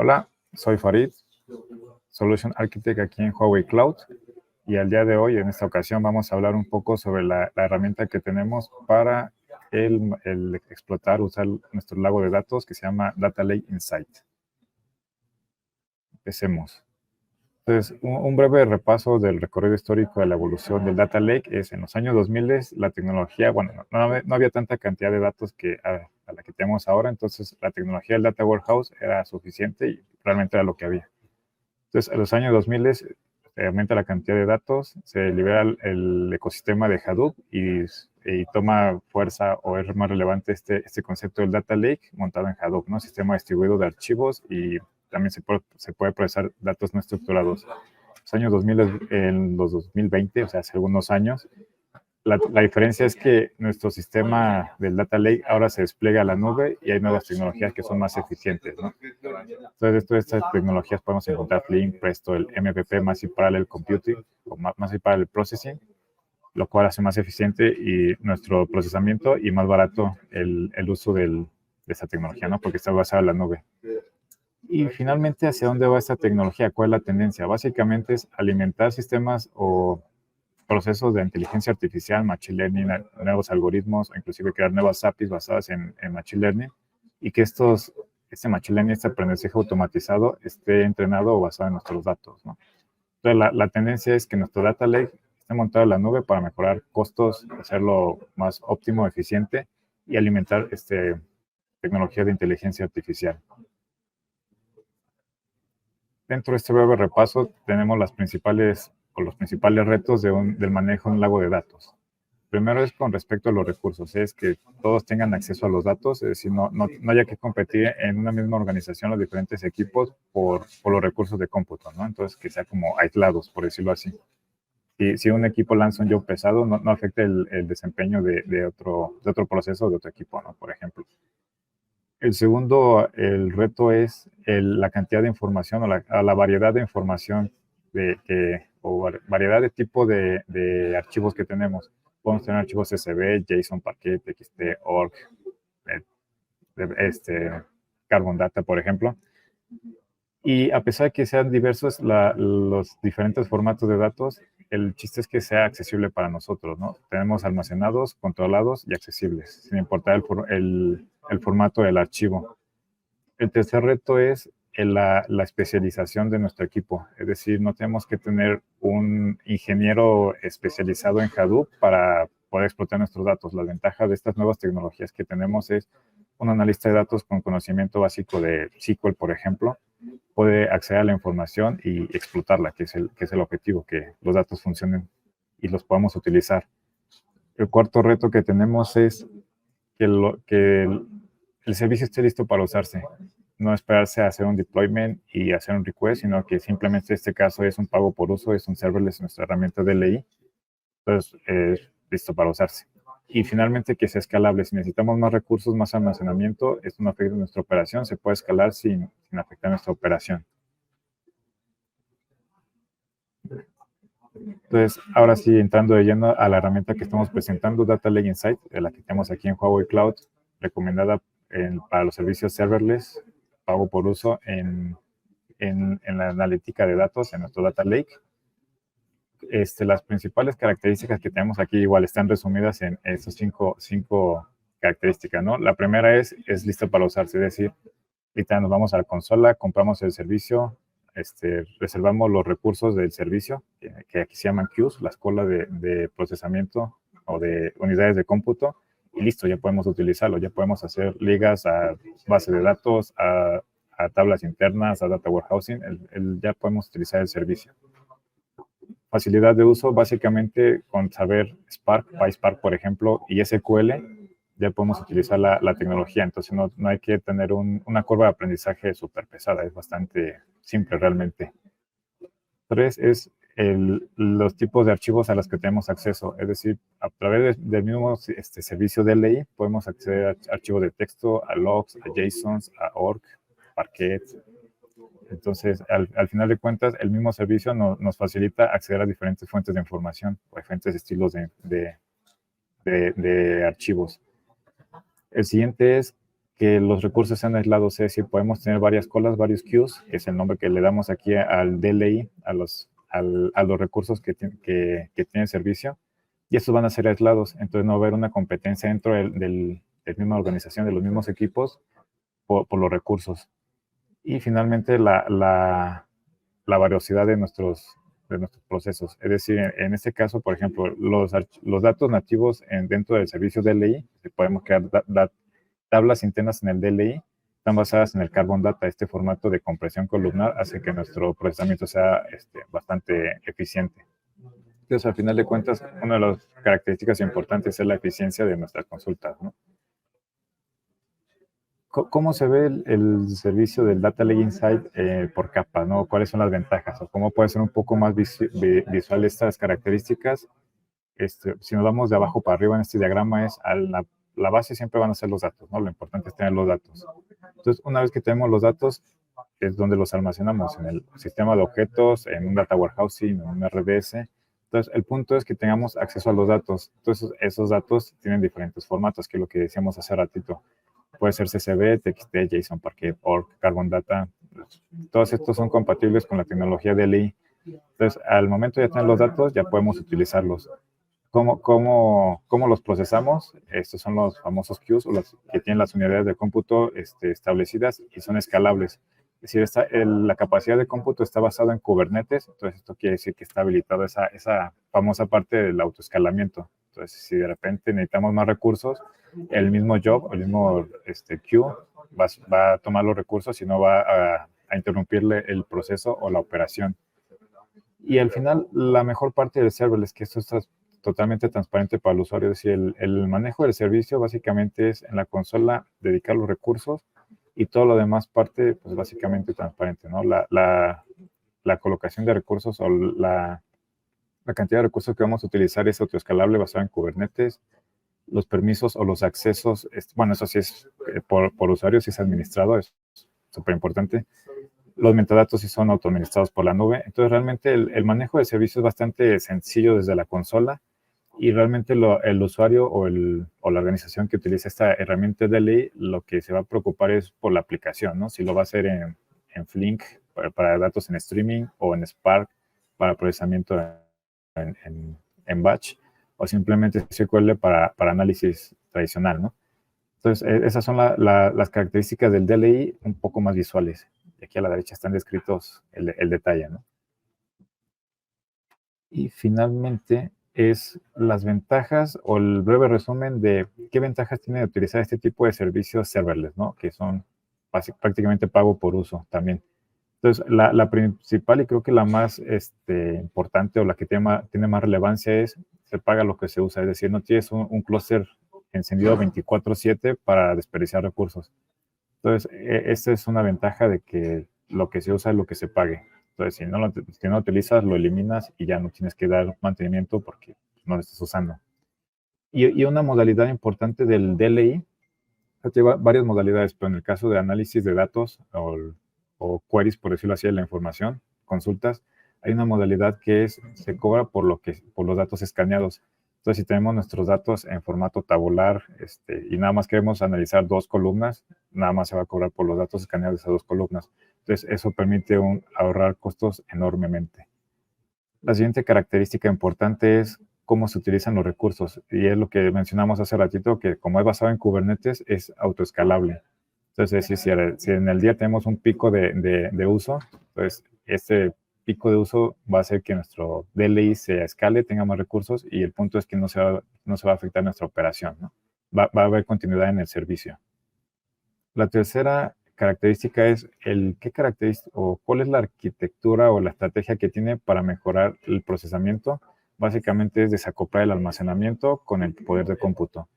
Hola, soy Farid, Solution Architect aquí en Huawei Cloud, y al día de hoy, en esta ocasión, vamos a hablar un poco sobre la herramienta que tenemos para el explotar, usar nuestro lago de datos que se llama Data Lake Insight. Empecemos. Entonces, un breve repaso del recorrido histórico de la evolución del Data Lake es en los años 2000 la tecnología, bueno, no había tanta cantidad de datos a la que tenemos ahora, entonces la tecnología del Data Warehouse era suficiente y realmente era lo que había. Entonces, en los años 2000 se aumenta la cantidad de datos, se libera el ecosistema de Hadoop y toma fuerza o es más relevante este concepto del Data Lake montado en Hadoop, ¿no? Sistema distribuido de archivos y también se puede procesar datos no estructurados. Los años 2000, en los 2020, o sea, hace algunos años, la diferencia es que nuestro sistema del Data Lake ahora se despliega a la nube y hay nuevas tecnologías que son más eficientes, ¿no? Entonces, de estas tecnologías podemos encontrar Flink, Presto, el MPP, Massive Parallel Computing, o Massive Parallel Processing, lo cual hace más eficiente y nuestro procesamiento y más barato el uso de esta tecnología, ¿no? Porque está basada en la nube. Y finalmente, ¿hacia dónde va esta tecnología? ¿Cuál es la tendencia? Básicamente es alimentar sistemas o procesos de inteligencia artificial, machine learning, nuevos algoritmos, o inclusive crear nuevas APIs basadas en machine learning, y que este machine learning, este aprendizaje automatizado, esté entrenado o basado en nuestros datos, ¿no? Entonces, la tendencia es que nuestro data lake esté montado en la nube para mejorar costos, hacerlo más óptimo, eficiente y alimentar tecnología de inteligencia artificial. Dentro de este breve repaso tenemos los principales retos del manejo de un lago de datos. Primero es con respecto a los recursos, es que todos tengan acceso a los datos, es decir, no haya que competir en una misma organización los diferentes equipos por los recursos de cómputo, ¿no? Entonces, que sea como aislados, por decirlo así. Si un equipo lanza un job pesado, no afecte el desempeño de otro proceso de otro equipo, ¿no? Por ejemplo. El reto es la cantidad de información o la variedad de información o variedad de tipo de archivos que tenemos. Podemos tener archivos CSV, JSON, Parquet, XT, org, Carbon Data, por ejemplo. Y a pesar de que sean diversos los diferentes formatos de datos, el chiste es que sea accesible para nosotros, ¿no? Tenemos almacenados, controlados y accesibles, sin importar el formato del archivo. El tercer reto es la especialización de nuestro equipo. Es decir, no tenemos que tener un ingeniero especializado en Hadoop para poder explotar nuestros datos. La ventaja de estas nuevas tecnologías que tenemos es un analista de datos con conocimiento básico de SQL, por ejemplo, puede acceder a la información y explotarla, que es el objetivo, que los datos funcionen y los podamos utilizar. El cuarto reto que tenemos es que el servicio esté listo para usarse. No esperarse a hacer un deployment y hacer un request, sino que simplemente este caso es un pago por uso, es un serverless, nuestra herramienta de DLI. Entonces, listo para usarse. Y finalmente, que sea escalable. Si necesitamos más recursos, más almacenamiento, esto no afecta nuestra operación, se puede escalar sin afectar nuestra operación. Entonces, ahora sí, entrando de lleno a la herramienta que estamos presentando, Data Lake Insight, la que tenemos aquí en Huawei Cloud, recomendada para los servicios serverless, pago por uso en la analítica de datos en nuestro Data Lake. Las principales características que tenemos aquí igual están resumidas en estos cinco características, ¿no? La primera es listo para usarse, es decir, ahorita nos vamos a la consola, compramos el servicio, reservamos los recursos del servicio, que aquí se llaman queues, las colas de procesamiento o de unidades de cómputo, y listo, ya podemos utilizarlo, ya podemos hacer ligas a base de datos, a tablas internas, a data warehousing, ya podemos utilizar el servicio. Facilidad de uso, básicamente con saber Spark, PySpark, por ejemplo, y SQL, ya podemos utilizar la tecnología. Entonces, no hay que tener una curva de aprendizaje súper pesada, es bastante simple realmente. 3 es los tipos de archivos a los que tenemos acceso. Es decir, a través del mismo servicio de DLI, podemos acceder a archivos de texto, a logs, a JSONs, a org, Parquet. Entonces, al final de cuentas, el mismo servicio nos facilita acceder a diferentes fuentes de información o diferentes estilos de archivos. El siguiente es que los recursos sean aislados, es decir, podemos tener varias colas, varios queues, que es el nombre que le damos aquí al DLI, a los recursos que tiene el servicio, y estos van a ser aislados, entonces no va a haber una competencia dentro de la misma organización, de los mismos equipos, por los recursos. Y finalmente la variedad de nuestros procesos. Es decir, en este caso, por ejemplo, los datos nativos dentro del servicio DLI, podemos crear tablas internas en el DLI, están basadas en el Carbon Data. Este formato de compresión columnar hace que nuestro procesamiento sea bastante eficiente. Entonces, al final de cuentas, una de las características importantes es la eficiencia de nuestras consultas, ¿no? ¿Cómo se ve el servicio del Data Lake Insight por capa, ¿no? ¿Cuáles son las ventajas? ¿O cómo puede ser un poco más visual estas características? Si nos vamos de abajo para arriba en este diagrama, la base siempre van a ser los datos, ¿no? Lo importante es tener los datos. Entonces, una vez que tenemos los datos, es donde los almacenamos, en el sistema de objetos, en un data warehousing, en un RDS. Entonces, el punto es que tengamos acceso a los datos. Entonces, esos datos tienen diferentes formatos, que es lo que decíamos hace ratito. Puede ser CSV, TXT, JSON, Parquet, ORG, Carbon Data. Todos estos son compatibles con la tecnología DLI. Entonces, al momento de tener los datos, ya podemos utilizarlos. ¿Cómo los procesamos? Estos son los famosos queues, o los que tienen las unidades de cómputo establecidas y son escalables. Es decir, la capacidad de cómputo está basada en Kubernetes, entonces esto quiere decir que está habilitado esa famosa parte del autoescalamiento. Entonces, si de repente necesitamos más recursos, el mismo job, el mismo queue va a tomar los recursos y no va a interrumpirle el proceso o la operación. Y al final, la mejor parte del serverless, que esto está totalmente transparente para el usuario, es decir, el manejo del servicio básicamente es en la consola dedicar los recursos y todo lo demás parte, pues básicamente transparente, ¿no? La colocación de recursos o la cantidad de recursos que vamos a utilizar es autoescalable basado en Kubernetes. Los permisos o los accesos, bueno, eso sí es por usuario, sí es administrado, es súper importante. Los metadatos sí son autoadministrados por la nube. Entonces, realmente el manejo de servicio es bastante sencillo desde la consola y realmente el usuario o la organización que utiliza esta herramienta de ley, lo que se va a preocupar es por la aplicación, ¿no? Si lo va a hacer en Flink para datos en streaming o en Spark para procesamiento en batch o simplemente SQL para análisis tradicional, ¿no? Entonces, esas son las características del DLI un poco más visuales. Y aquí a la derecha están descritos el detalle, ¿no? Y finalmente es las ventajas o el breve resumen de qué ventajas tiene de utilizar este tipo de servicios serverless, ¿no? Que son prácticamente pago por uso también. Entonces, la principal y creo que la más importante o la que tiene más relevancia es se paga lo que se usa. Es decir, no tienes un clúster encendido 24/7 para desperdiciar recursos. Entonces, esta es una ventaja de que lo que se usa es lo que se pague. Entonces, si no lo utilizas, lo eliminas y ya no tienes que dar mantenimiento porque no lo estás usando. Y una modalidad importante del DLI, lleva varias modalidades, pero en el caso de análisis de datos o queries, por decirlo así, de la información, consultas, hay una modalidad que se cobra por los datos escaneados. Entonces, si tenemos nuestros datos en formato tabular y nada más queremos analizar 2 columnas, nada más se va a cobrar por los datos escaneados de esas 2 columnas. Entonces, eso permite ahorrar costos enormemente. La siguiente característica importante es cómo se utilizan los recursos. Y es lo que mencionamos hace ratito, que como es basado en Kubernetes, es autoescalable. Entonces, si en el día tenemos un pico de uso, pues este pico de uso va a hacer que nuestro DLI se escale, tenga más recursos y el punto es que no se va a afectar nuestra operación, ¿no? Va a haber continuidad en el servicio. La tercera característica es cuál es la arquitectura o la estrategia que tiene para mejorar el procesamiento. Básicamente es desacoplar el almacenamiento con el poder de cómputo.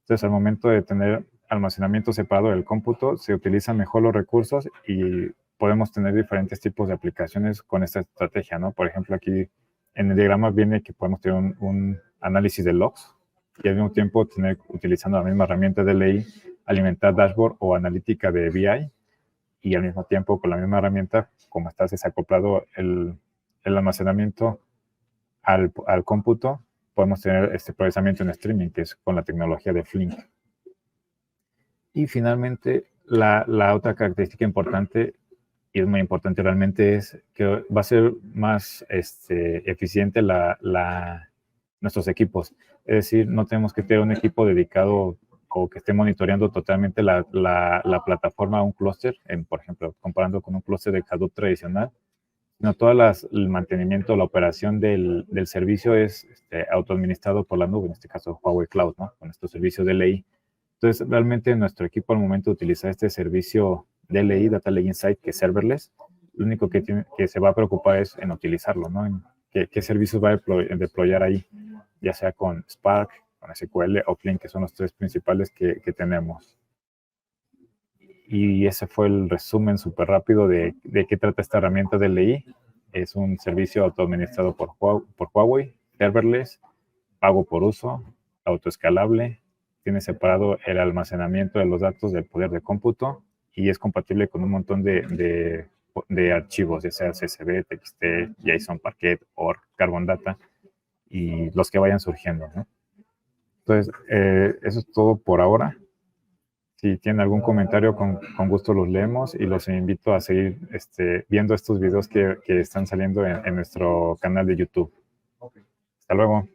Entonces, al momento de tener almacenamiento separado del cómputo, se utilizan mejor los recursos y podemos tener diferentes tipos de aplicaciones con esta estrategia, ¿no? Por ejemplo, aquí en el diagrama viene que podemos tener un análisis de logs y al mismo tiempo utilizando la misma herramienta de ley, alimentar dashboard o analítica de BI y al mismo tiempo con la misma herramienta, como está desacoplado el almacenamiento al cómputo, podemos tener este procesamiento en streaming, que es con la tecnología de Flink. Y finalmente, la otra característica importante, y es muy importante realmente, es que va a ser más eficiente nuestros equipos. Es decir, no tenemos que tener un equipo dedicado o que esté monitoreando totalmente la plataforma a un clúster, por ejemplo, comparando con un clúster de Hadoop tradicional, sino todo el mantenimiento, la operación del servicio es autoadministrado por la nube, en este caso Huawei Cloud, ¿no? Con estos servicios de LI. Entonces, realmente nuestro equipo al momento de utilizar este servicio DLI, Data Lake Insight, que es serverless, lo único que se va a preocupar es en utilizarlo, ¿no? En qué servicios va a deployar ahí, ya sea con Spark, con SQL o Flink, que son los tres principales que tenemos. Y ese fue el resumen súper rápido de qué trata esta herramienta DLI. Es un servicio autoadministrado por Huawei, serverless, pago por uso, autoescalable, tiene separado el almacenamiento de los datos del poder de cómputo y es compatible con un montón de archivos, ya sea CSV, TXT, JSON, Parquet, OR, Carbon Data y los que vayan surgiendo, ¿no? Entonces, eso es todo por ahora. Si tienen algún comentario, con gusto los leemos y los invito a seguir viendo estos videos que están saliendo en nuestro canal de YouTube. Hasta luego.